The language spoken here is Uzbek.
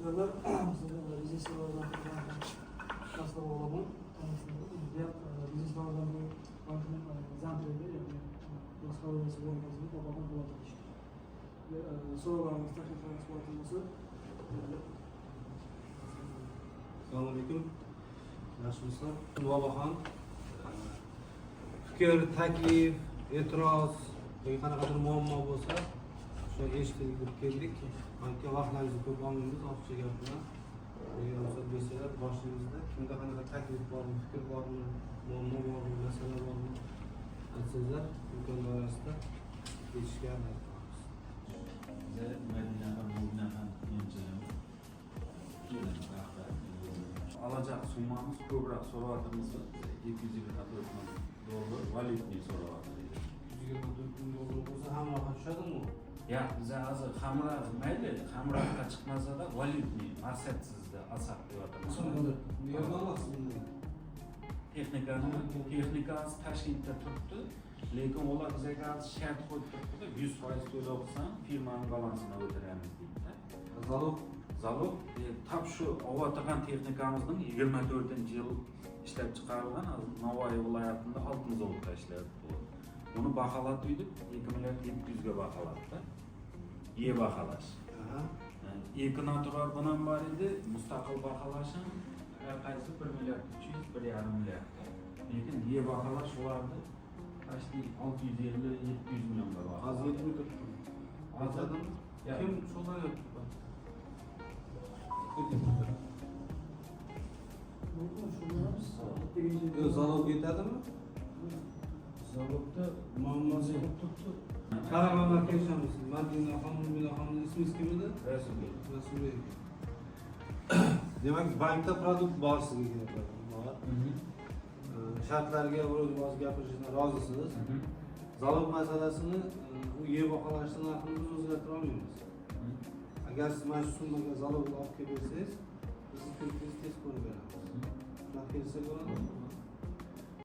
Tekrarlar bizneslerden nasıl olalım? Bizneslerden bu bankın zantrede yani nasıl olması gerektiğini babamın bulacak işte. Ve sorularımız takip transportlaması. Assalomualaikum. Yaxshimisizlar? Mubobaxon. Fikr, taklif, e'tiroz yoki qanaqadir muammo bo'lsa, shu eshitib keldik. Balki vaqtlaringizni ko'p olmaymiz, ochiq gap bilan. Ruxsat bersalar, boshingizda kimda qanaqa taklif bormi, fikr bormi, muammo bormi, masala bormi aytsanglar, imkon doirasida yechishga harakat qilamiz. Bize Medine'den Muğne'den alacak summamız Kubra soruvatımızı 224 dolar valutni soruvatıydı. 124 dolar bo'lsa hamroha tushadimi? Ya bize hazır hamra mayli, hamrohga chiqmasa da valutni maqsadsiz alsak deyapmiz. Niye olmasın bunda? Texnikasi Toshkentda turibdi, lekin ular bizga shart qo'yib turibdi, 100% to'lab olsang firmaning balansini o'tiramiz deydi. Zalog tap şu ovatgan texnikamızın 24-yıl ishlab chiqarilgan Navoiy viloyatida 6 zavodda ishlayapti bu. Buni baholatdik 2.700 ga baholatdi. Baholash. Ikki natural bilan bor edi, mustaqil baholashim har qaysi 1.300 1.5 lekin baholash ularni почти 650-700 million ga Hozir yetmay turibdi. Hozirdan Kim so'rayapti? Zalog yetadimi? Zavodda Muammosi yo'q turibdi. Karamanlar kelishamiz. Madina xonim ismingiz kim edi? Rasulbek. Demak, bankda produkt bor sizga kerak. Bor. Shartlarga o'z gapirishingizdan rozisiz. Zalog masalasini u baholashdan narxini o'zgartira olmaymiz. Agar siz mana shu summaga zalog olib kelsangiz, biz tez ko'rib beramiz. Shunaqa kelsa bo'ladimi?